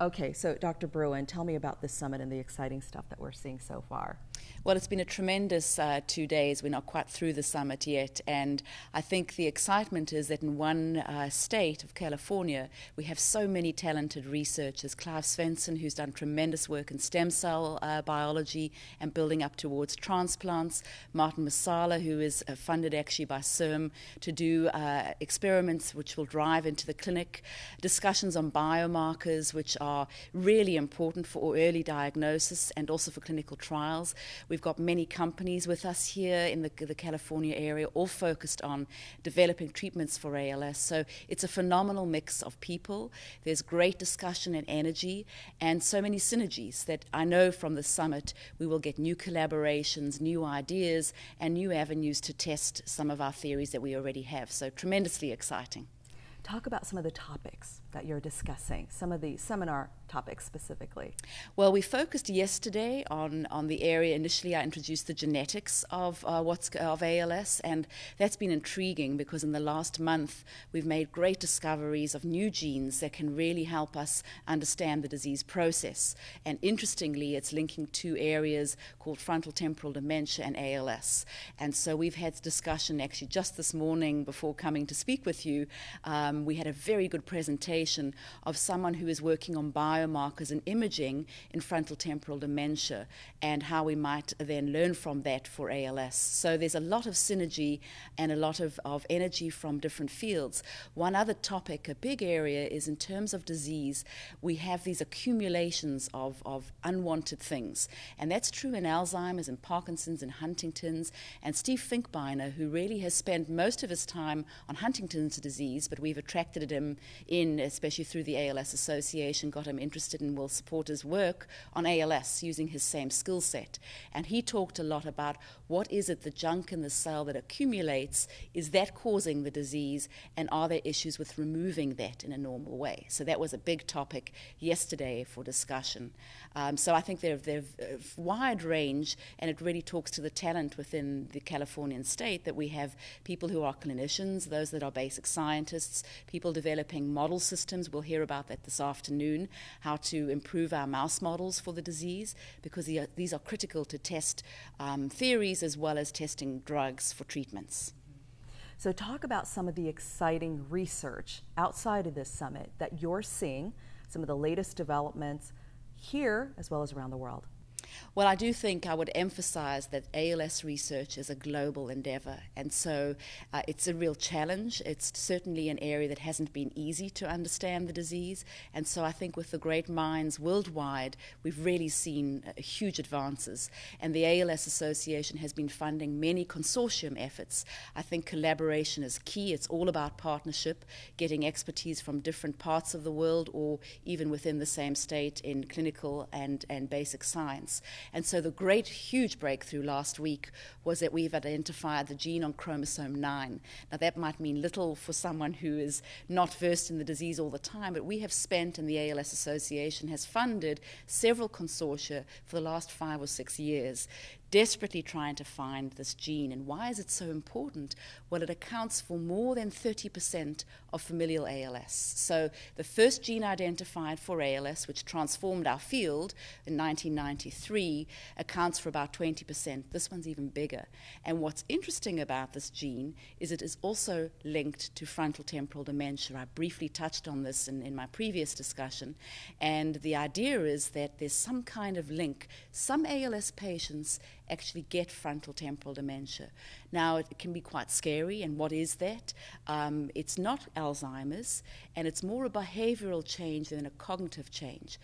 Okay, so Dr. Brujin, tell me about this summit and the exciting stuff that we're seeing so far. Well, it's been a tremendous 2 days. We're not quite through the summit yet, and I think the excitement is that in one state of California, we have so many talented researchers. Clive Svensson, who's done tremendous work in stem cell biology and building up towards transplants. Martin Masala, who is funded actually by CIRM to do experiments which will drive into the clinic. Discussions on biomarkers, which are really important for early diagnosis and also for clinical trials. We've got many companies with us here in the California area, all focused on developing treatments for ALS. So it's a phenomenal mix of people. There's great discussion and energy, and so many synergies that I know from the summit we will get new collaborations, new ideas, and new avenues to test some of our theories that we already have. So tremendously exciting. Talk about some of the topics that you're discussing, some of the seminar topics specifically. Well, we focused yesterday on the area. Initially, I introduced the genetics of ALS, and that's been intriguing because in the last month, we've made great discoveries of new genes that can really help us understand the disease process. And interestingly, it's linking two areas called frontal temporal dementia and ALS. And so we've had discussion actually just this morning before coming to speak with you. We had a very good presentation of someone who is working on biomarkers and imaging in frontal temporal dementia and how we might then learn from that for ALS. So there's a lot of synergy and a lot of energy from different fields. One other topic, a big area, is in terms of disease, we have these accumulations of unwanted things. And that's true in Alzheimer's and Parkinson's and Huntington's. And Steve Finkbeiner, who really has spent most of his time on Huntington's disease, but we've attracted him in, especially through the ALS Association, got him interested and will support his work on ALS using his same skill set. And he talked a lot about what is it, the junk in the cell that accumulates, is that causing the disease, and are there issues with removing that in a normal way? So that was a big topic yesterday for discussion. So I think they're a wide range, and it really talks to the talent within the Californian state that we have people who are clinicians, those that are basic scientists, people developing model systems. We'll hear about that this afternoon, how to improve our mouse models for the disease, because these are critical to test theories as well as testing drugs for treatments. So talk about some of the exciting research outside of this summit that you're seeing, some of the latest developments here as well as around the world. Well, I do think I would emphasize that ALS research is a global endeavor, and so it's a real challenge. It's certainly an area that hasn't been easy to understand the disease, and so I think with the great minds worldwide, we've really seen huge advances, and the ALS Association has been funding many consortium efforts. I think collaboration is key. It's all about partnership, getting expertise from different parts of the world or even within the same state in clinical and basic science. And so the great, huge breakthrough last week was that we've identified the gene on chromosome 9. Now, that might mean little for someone who is not versed in the disease all the time, but we have spent, and the ALS Association has funded several consortia for the last 5 or 6 years, desperately trying to find this gene. And why is it so important? Well, it accounts for more than 30% of familial ALS. So the first gene identified for ALS, which transformed our field in 1993, accounts for about 20%. This one's even bigger. And what's interesting about this gene is it is also linked to frontal temporal dementia. I briefly touched on this in my previous discussion. And the idea is that there's some kind of link. Some ALS patients actually get frontal temporal dementia. Now, it can be quite scary, and what is that? It's not Alzheimer's, and it's more a behavioral change than a cognitive change.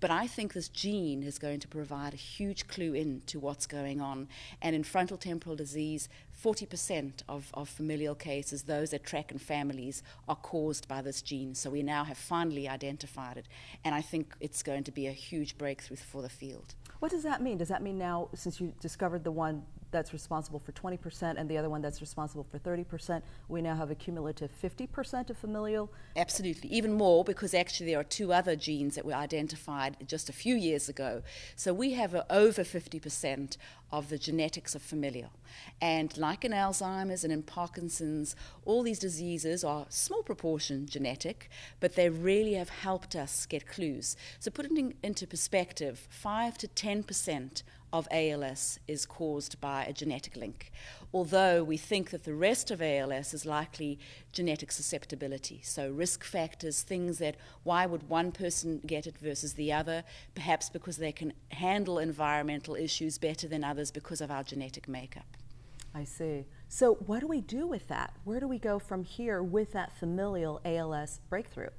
But I think this gene is going to provide a huge clue into what's going on. And in frontal temporal disease, 40% of familial cases, those that track in families, are caused by this gene. So we now have finally identified it. And I think it's going to be a huge breakthrough for the field. What does that mean? Does that mean now, since you discovered the one that's responsible for 20% and the other one that's responsible for 30%, we now have a cumulative 50% of familial? Absolutely, even more, because actually there are two other genes that were identified just a few years ago. So we have over 50% of the genetics of familial. And like in Alzheimer's and in Parkinson's, all these diseases are small proportion genetic, but they really have helped us get clues. So putting it into perspective, 5 to 10% of ALS is caused by a genetic link, although we think that the rest of ALS is likely genetic susceptibility. So risk factors, things that why would one person get it versus the other, perhaps because they can handle environmental issues better than others because of our genetic makeup. I see. So what do we do with that? Where do we go from here with that familial ALS breakthrough?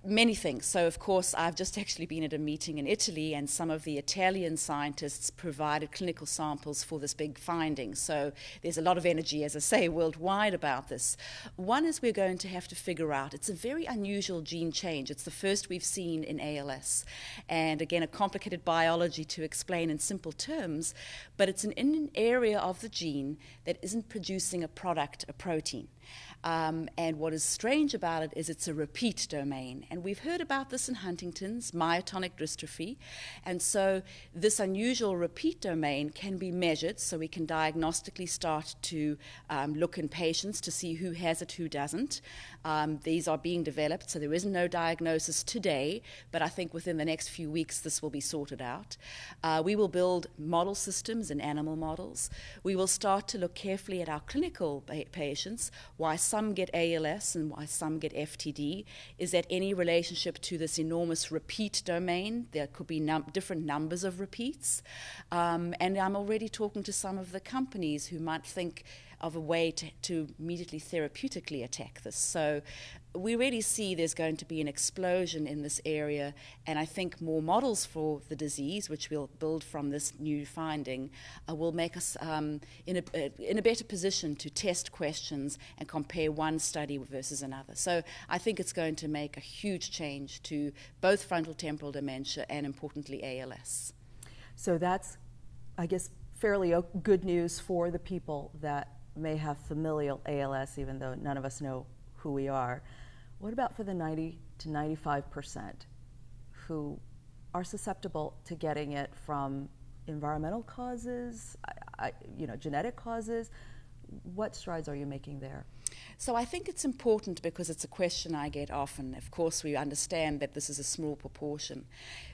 Many things. So, of course, I've just actually been at a meeting in Italy, and some of the Italian scientists provided clinical samples for this big finding. So there's a lot of energy, as I say, worldwide about this. One is we're going to have to figure out, it's a very unusual gene change. It's the first we've seen in ALS. And again, a complicated biology to explain in simple terms, but it's in an area of the gene that isn't producing a product, a protein. And what is strange about it is it's a repeat domain. And we've heard about this in Huntington's, myotonic dystrophy. And so this unusual repeat domain can be measured, so we can diagnostically start to look in patients to see who has it, who doesn't. These are being developed, so there is no diagnosis today, but I think within the next few weeks this will be sorted out. We will build model systems and animal models. We will start to look carefully at our clinical patients, why some get ALS and why some get FTD. Is that any relationship to this enormous repeat domain? There could be different numbers of repeats. And I'm already talking to some of the companies who might think of a way to immediately therapeutically attack this. So we really see there's going to be an explosion in this area, and I think more models for the disease, which we'll build from this new finding, will make us in a better position to test questions and compare one study versus another. So I think it's going to make a huge change to both frontotemporal dementia and, importantly, ALS. So that's, I guess, fairly good news for the people that may have familial ALS, even though none of us know who we are. What about for the 90 to 95% who are susceptible to getting it from environmental causes, genetic causes? What strides are you making there? So I think it's important because it's a question I get often. Of course, we understand that this is a small proportion.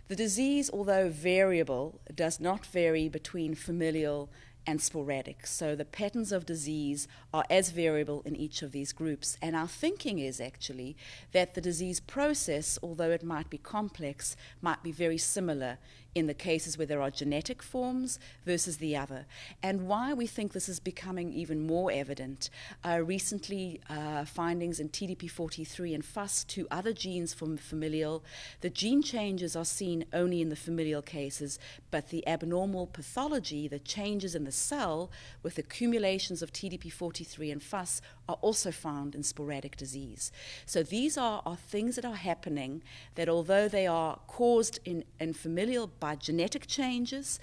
The disease, although variable, does not vary between familial and sporadic. So the patterns of disease are as variable in each of these groups. And our thinking is actually that the disease process, although it might be complex, might be very similar in the cases where there are genetic forms versus the other. And why we think this is becoming even more evident, recently findings in TDP43 and FUS, two other genes from familial, the gene changes are seen only in the familial cases, but the abnormal pathology, the changes in the cell with accumulations of TDP43 and FUS are also found in sporadic disease. So these are things that are happening that, although they are caused in familial by genetic changes,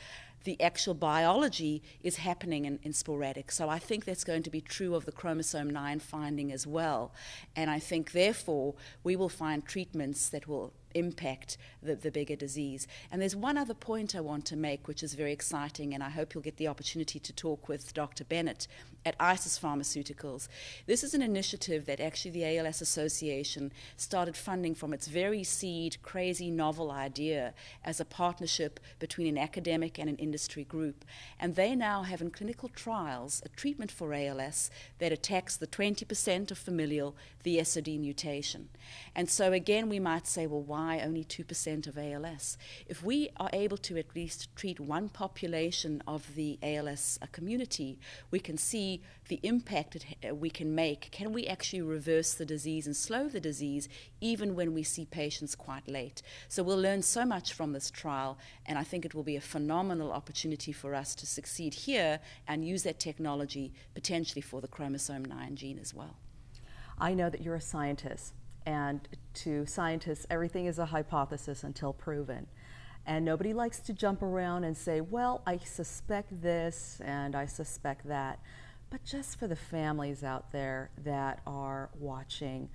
the actual biology is happening in sporadic. So I think that's going to be true of the chromosome 9 finding as well. And I think, therefore, we will find treatments that will impact the bigger disease. And there's one other point I want to make, which is very exciting, and I hope you'll get the opportunity to talk with Dr. Bennett at ISIS Pharmaceuticals. This is an initiative that actually the ALS Association started funding from its very seed, crazy, novel idea as a partnership between an academic and an industry group. And they now have in clinical trials a treatment for ALS that attacks the 20% of familial, the SOD mutation. And so again, we might say, well, why only 2% of ALS? If we are able to at least treat one population of the ALS community, we can see the impact we can make. Can we actually reverse the disease and slow the disease even when we see patients quite late? So we'll learn so much from this trial, and I think it will be a phenomenal opportunity for us to succeed here and use that technology potentially for the chromosome 9 gene as well. I know that you're a scientist, and to scientists, everything is a hypothesis until proven. And nobody likes to jump around and say, well, I suspect this and I suspect that. But just for the families out there that are watching,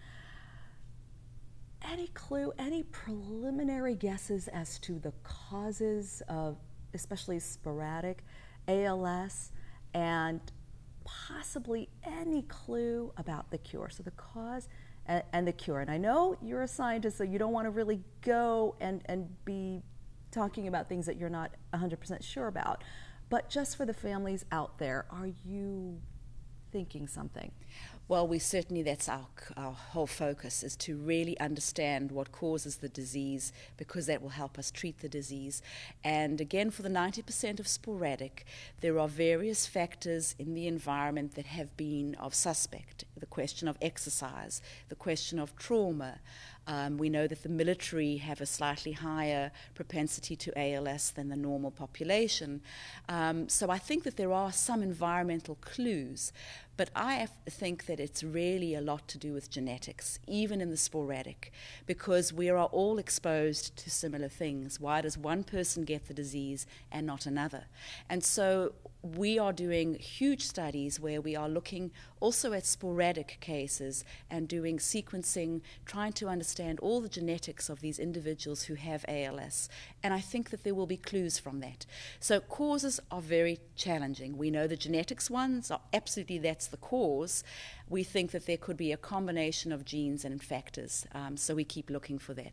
any clue, any preliminary guesses as to the causes of especially sporadic ALS, and possibly any clue about the cure? So the cause and the cure. And I know you're a scientist, so you don't want to really go and be talking about things that you're not 100% sure about. But just for the families out there, are you thinking something? Well, we certainly, that's our whole focus, is to really understand what causes the disease, because that will help us treat the disease. And again, for the 90% of sporadic, there are various factors in the environment that have been of suspect. The question of exercise, the question of trauma. We know that the military have a slightly higher propensity to ALS than the normal population. So I think that there are some environmental clues, but I think that it's really a lot to do with genetics, even in the sporadic, because we are all exposed to similar things. Why does one person get the disease and not another? And so we are doing huge studies where we are looking also at sporadic cases and doing sequencing, trying to understand all the genetics of these individuals who have ALS. And I think that there will be clues from that. So causes are very challenging. We know the genetics ones are absolutely, that's the cause. We think that there could be a combination of genes and factors. So we keep looking for that.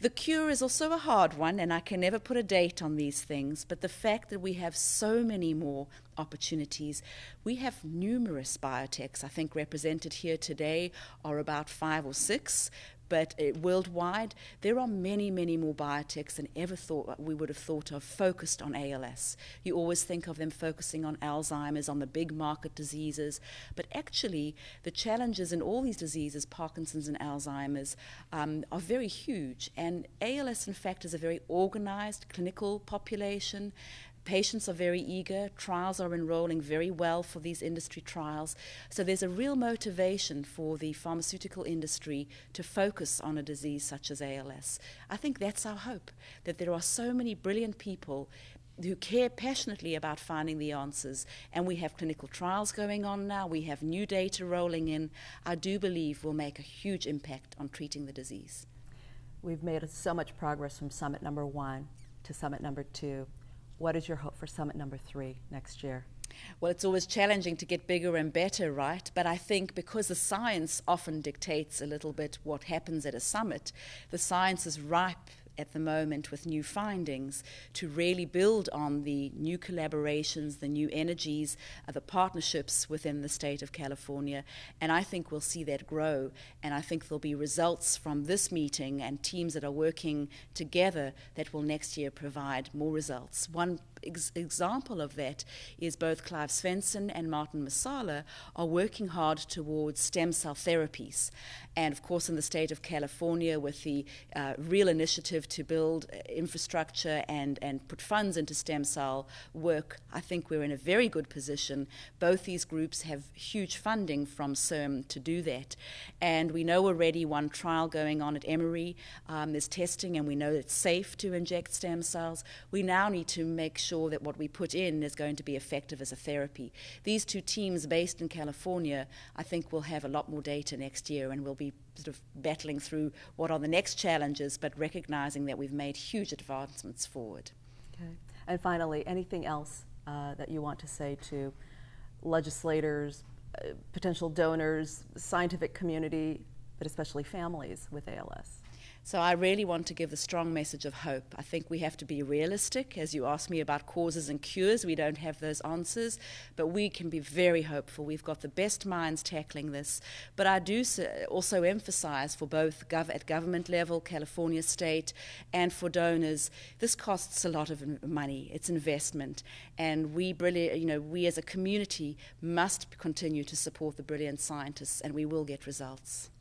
The cure is also a hard one, and I can never put a date on these things, but the fact that we have so many more opportunities, we have numerous biotechs. I think represented here today are about 5 or 6, but worldwide, there are many, many more biotechs than ever we would have thought of focused on ALS. You always think of them focusing on Alzheimer's, on the big market diseases, but actually the challenges in all these diseases, Parkinson's and Alzheimer's, are very huge. And ALS, in fact, is a very organized clinical population. Patients are very eager. Trials are enrolling very well for these industry trials. So there's a real motivation for the pharmaceutical industry to focus on a disease such as ALS. I think that's our hope, that there are so many brilliant people who care passionately about finding the answers. And we have clinical trials going on now. We have new data rolling in. I do believe will make a huge impact on treating the disease. We've made so much progress from Summit number 1 to Summit number 2. What is your hope for Summit number 3 next year? Well, it's always challenging to get bigger and better, right? But I think because the science often dictates a little bit what happens at a summit, the science is ripe at the moment with new findings to really build on the new collaborations, the new energies, the partnerships within the state of California. And I think we'll see that grow. And I think there'll be results from this meeting and teams that are working together that will next year provide more results. One example of that is both Clive Svensson and Martin Masala are working hard towards stem cell therapies. And of course in the state of California with the real initiative to build infrastructure and put funds into stem cell work, I think we're in a very good position. Both these groups have huge funding from CIRM to do that. And we know already one trial going on at Emory. There's testing and we know it's safe to inject stem cells. We now need to make sure that what we put in is going to be effective as a therapy. These two teams based in California, I think will have a lot more data next year, and we'll be sort of battling through what are the next challenges, but recognizing that we've made huge advancements forward. Okay. And finally, anything else that you want to say to legislators, potential donors, scientific community, but especially families with ALS? So I really want to give the strong message of hope. I think we have to be realistic. As you asked me about causes and cures, we don't have those answers, but we can be very hopeful. We've got the best minds tackling this. But I do also emphasize for both at government level, California state, and for donors, this costs a lot of money. It's investment. And we as a community must continue to support the brilliant scientists, and we will get results.